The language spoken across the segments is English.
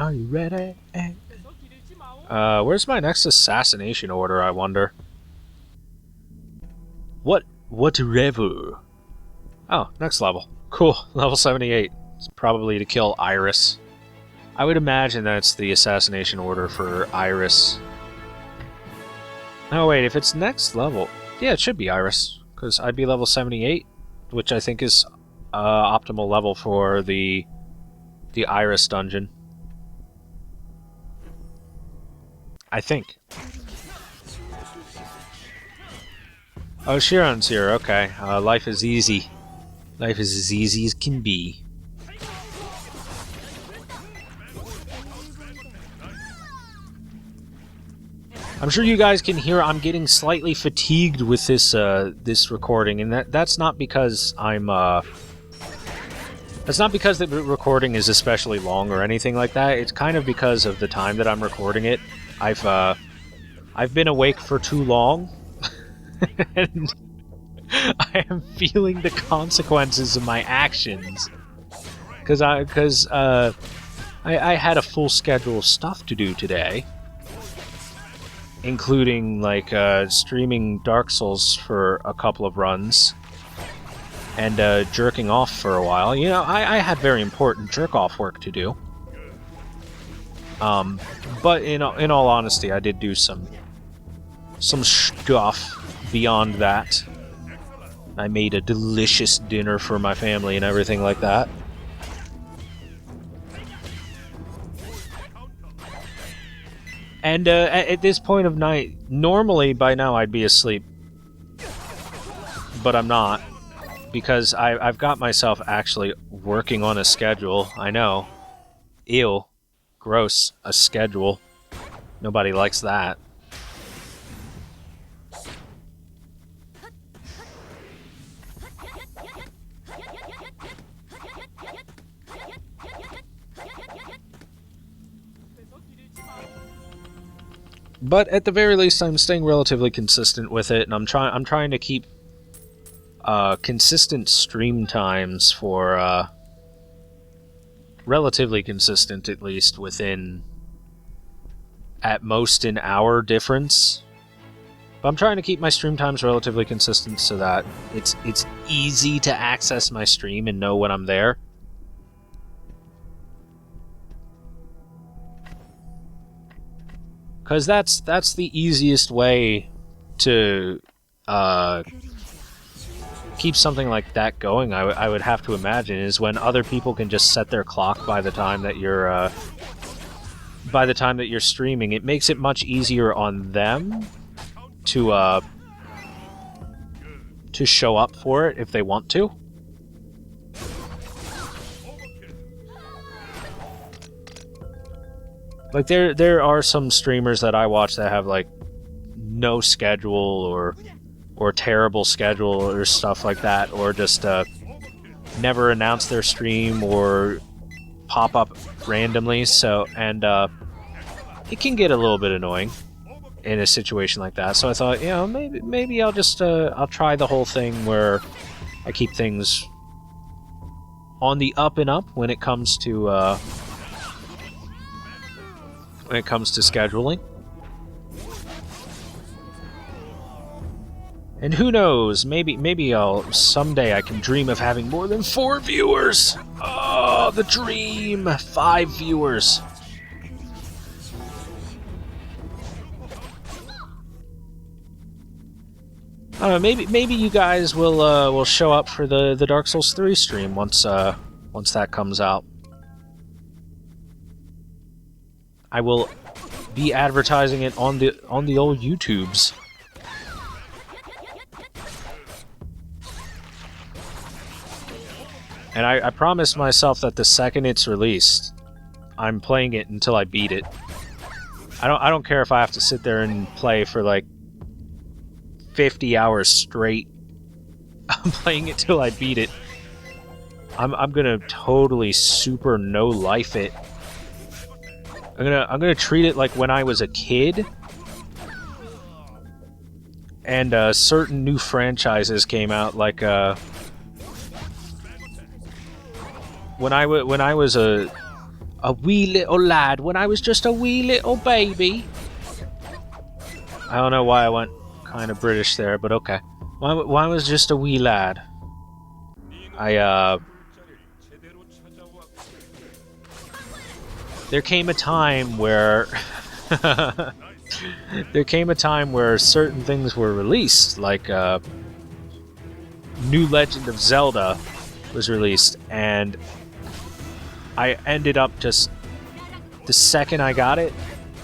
Are you ready? Where's my next assassination order, I wonder? Whatever. Oh, next level. Cool, level 78. It's probably to kill Iris. I would imagine that's the assassination order for Iris. Oh wait, if it's next level... Yeah, it should be Iris, because I'd be level 78, which I think is optimal level for the Iris dungeon. I think. Oh, Chiron's here, okay. Life is easy. Life is as easy as can be. I'm sure you guys can hear I'm getting slightly fatigued with this this recording, and that's not because I'm that's not because the recording is especially long or anything like that. It's kind of because of the time that I'm recording it. I've been awake for too long, and I am feeling the consequences of my actions. Because I had a full schedule of stuff to do today, including like streaming Dark Souls for a couple of runs and jerking off for a while. You know, I had very important jerk-off work to do. But in all honesty, I did do some stuff beyond that. I made a delicious dinner for my family and everything like that. And at this point of night, normally by now I'd be asleep, but I'm not, because I've got myself actually working on a schedule. I know. Ew. Gross. A schedule. Nobody likes that. But at the very least, I'm staying relatively consistent with it, and I'm trying to keep consistent stream times for relatively consistent, at least within at most an hour difference. But I'm trying to keep my stream times relatively consistent so that it's easy to access my stream and know when I'm there. Because that's the easiest way to keep something like that going, I would have to imagine, is when other people can just set their clock by the time that you're streaming. It makes it much easier on them to show up for it if they want to. Like, there are some streamers that I watch that have, like, no schedule or terrible schedule or stuff like that, or just never announce their stream or pop up randomly, so, and it can get a little bit annoying in a situation like that. So I thought, you know, maybe I'll just I'll try the whole thing where I keep things on the up and up when it comes to scheduling. And who knows, maybe someday I can dream of having more than 4 viewers! Oh, the dream! 5 viewers! I don't know, maybe you guys will show up for the Dark Souls 3 stream once that comes out. I will be advertising it on the old YouTubes. And I promised myself that the second it's released, I'm playing it until I beat it. I don't care if I have to sit there and play for like 50 hours straight. I'm playing it till I beat it. I'm gonna totally super no life it. I'm gonna treat it like when I was a kid, and certain new franchises came out, like when I was a A wee little lad when I was just a wee little baby. I don't know why I went kind of British there, but okay. Why was just a wee lad? There came a time where there came a time where certain things were released, like New Legend of Zelda was released, and I ended up just the second I got it,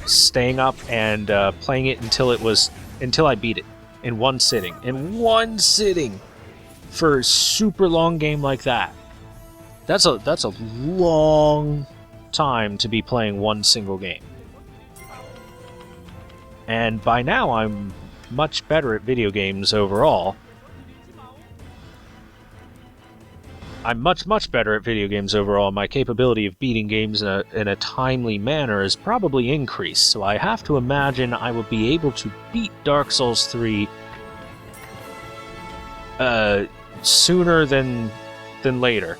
staying up and playing it until I beat it in one sitting. In one sitting for a super long game like that. That's a long time to be playing one single game. And by now I'm much better at video games overall. I'm much better at video games overall. My capability of beating games in a timely manner has probably increased, so I have to imagine I will be able to beat Dark Souls 3 sooner than later.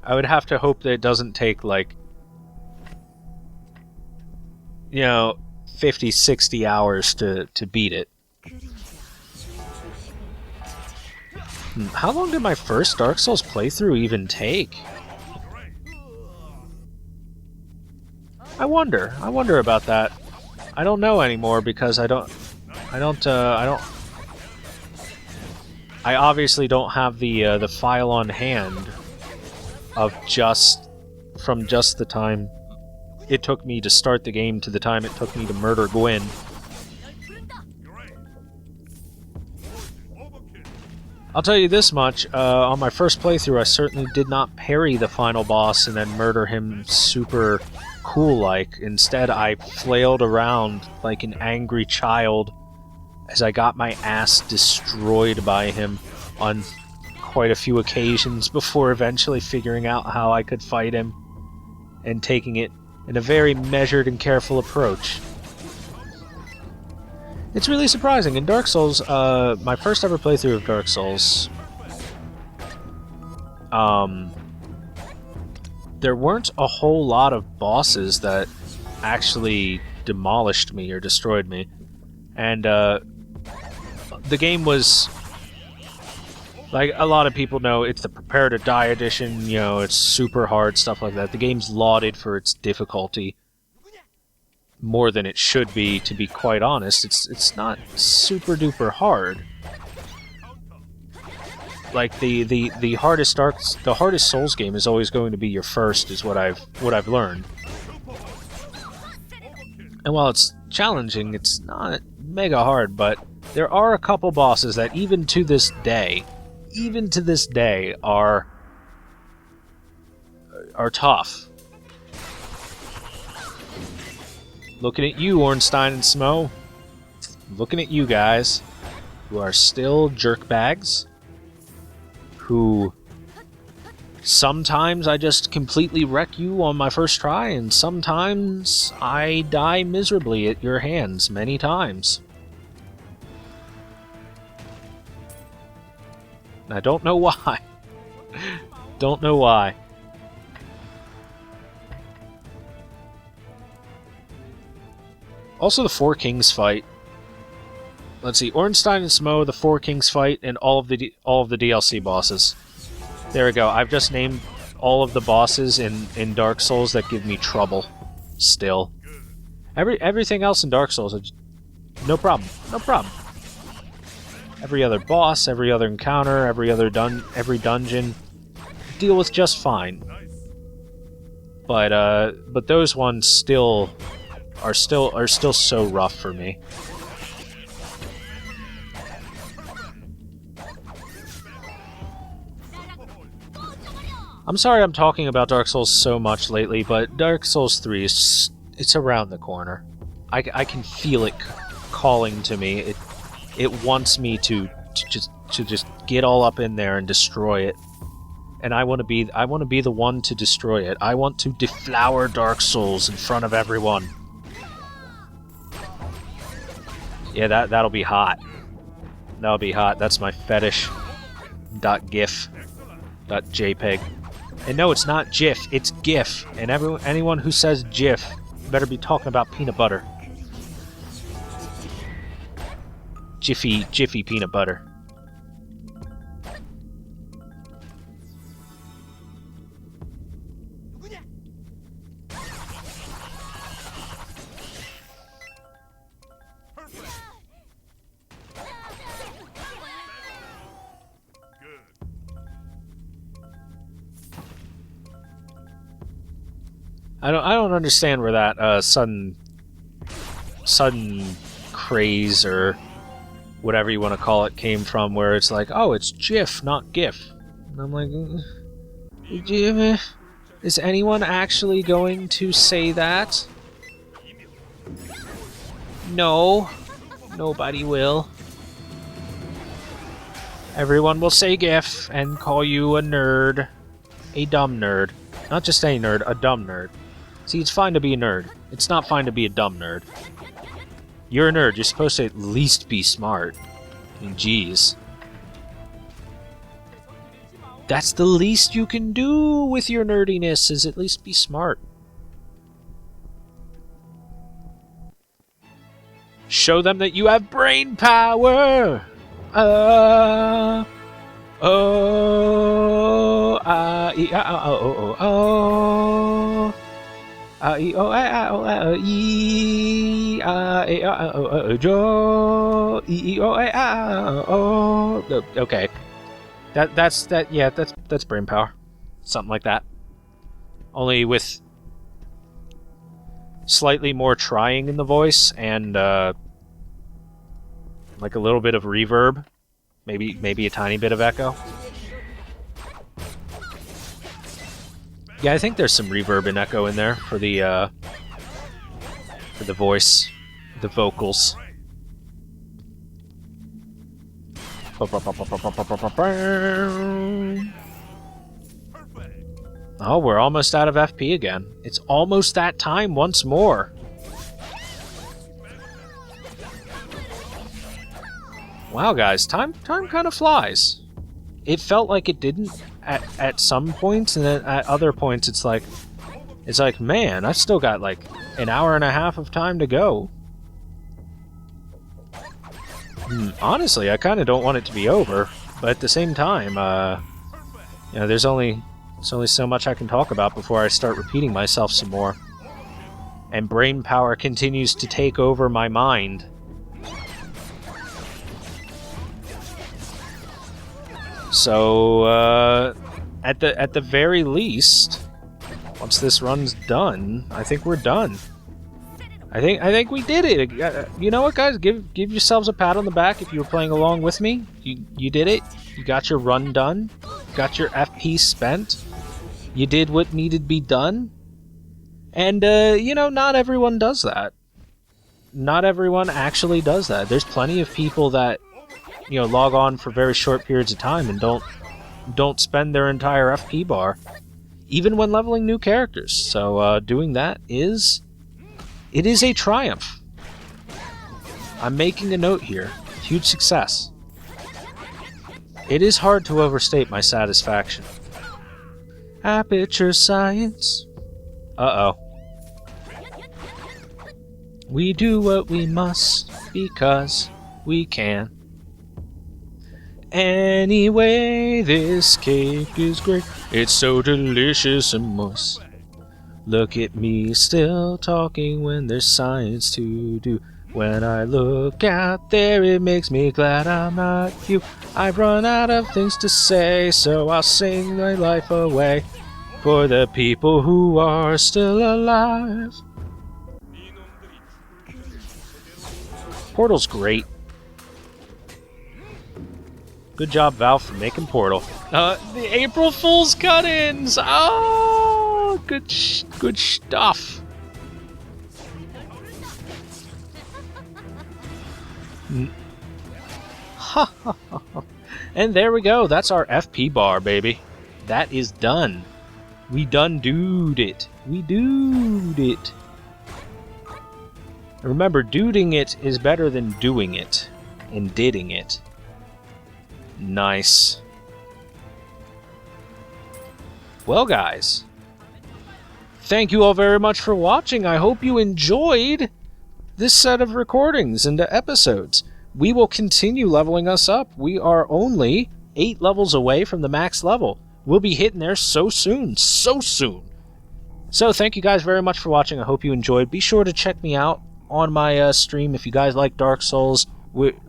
I would have to hope that it doesn't take, like, 50, 60 hours to beat it. How long did my first Dark Souls playthrough even take? I wonder about that. I don't know anymore because I obviously don't have the file on hand of from the time it took me to start the game to the time it took me to murder Gwyn. I'll tell you this much, on my first playthrough I certainly did not parry the final boss and then murder him super cool-like. Instead, I flailed around like an angry child as I got my ass destroyed by him on quite a few occasions before eventually figuring out how I could fight him and taking it in a very measured and careful approach. It's really surprising. In Dark Souls, my first ever playthrough of Dark Souls, there weren't a whole lot of bosses that actually demolished me or destroyed me. And the game was, like a lot of people know, it's the Prepare to Die edition, it's super hard, stuff like that. The game's lauded for its difficulty. More than it should be, to be quite honest. It's not super duper hard. Like the hardest Souls game is always going to be your first, is what I've learned. And while it's challenging, it's not mega hard, but there are a couple bosses that even to this day are tough. Looking at you, Ornstein and Smo. Looking at you guys, who are still jerkbags, who sometimes I just completely wreck you on my first try, and sometimes I die miserably at your hands many times. I don't know why. Don't know why. Also, the Four Kings fight. Let's see, Ornstein and Smo, the Four Kings fight, and all of the DLC bosses. There we go. I've just named all of the bosses in Dark Souls that give me trouble. Still, everything else in Dark Souls, no problem, no problem. Every other boss, every other encounter, every dungeon, deal with just fine. But those ones are still so rough for me. I'm sorry I'm talking about Dark Souls so much lately, but Dark Souls 3 it's around the corner. I can feel it calling to me. It wants me to just get all up in there and destroy it. And I want to be the one to destroy it. I want to deflower Dark Souls in front of everyone. Yeah, that'll be hot. That'll be hot. That's my fetish. .gif. .jpg. And no, it's not GIF, it's GIF. And anyone who says GIF better be talking about peanut butter. Jiffy peanut butter. I don't understand where that sudden craze or whatever you want to call it came from, where it's like, oh, it's GIF, not GIF. And I'm like, is anyone actually going to say that? No, nobody will. Everyone will say GIF and call you a nerd. A dumb nerd. Not just any nerd, a dumb nerd. See, it's fine to be a nerd. It's not fine to be a dumb nerd. You're a nerd. You're supposed to at least be smart. I mean, jeez. That's the least you can do with your nerdiness, is at least be smart. Show them that you have brain power! Oh, okay. That's brain power. Something like that. Only with slightly more trying in the voice and like a little bit of reverb. Maybe a tiny bit of echo. Yeah, I think there's some reverb and echo in there for the voice, the vocals. Oh, we're almost out of FP again. It's almost that time once more. Wow, guys, time kind of flies. It felt like it didn't at some points, and then at other points it's like, man, I've still got like an hour and a half of time to go. Honestly, I kind of don't want it to be over, but at the same time, you know, there's only so much I can talk about before I start repeating myself some more. And brain power continues to take over my mind. So, at the very least, once this run's done, I think we're done. I think we did it. You know what, guys? Give yourselves a pat on the back if you were playing along with me. You did it. You got your run done. Got your FP spent. You did what needed to be done. And you know, not everyone does that. Not everyone actually does that. There's plenty of people that, you know, log on for very short periods of time and don't spend their entire FP bar, even when leveling new characters. So doing that is a triumph. I'm making a note here. Huge success. It is hard to overstate my satisfaction. Aperture science. Uh-oh. We do what we must because we can. Anyway, this cake is great. It's so delicious and moist. Look at me still talking when there's science to do. When I look out there, it makes me glad I'm not you. I've run out of things to say, so I'll sing my life away for the people who are still alive. Portal's great. Good job, Valve, for making Portal. The April Fool's cut-ins! Oh, good stuff. And there we go. That's our FP bar, baby. That is done. We done doed it. We doed it. Remember, duding it is better than doing it and didding it. Nice. Well, guys, thank you all very much for watching. I hope you enjoyed this set of recordings and episodes. We will continue leveling us up. We are only 8 levels away from the max level. We'll be hitting there so soon. So soon. So thank you guys very much for watching. I hope you enjoyed. Be sure to check me out on my stream if you guys like Dark Souls.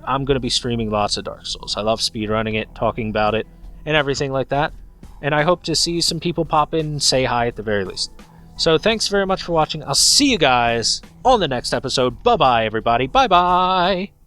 I'm going to be streaming lots of Dark Souls. I love speedrunning it, talking about it, and everything like that. And I hope to see some people pop in and say hi at the very least. So thanks very much for watching. I'll see you guys on the next episode. Bye-bye, everybody. Bye-bye.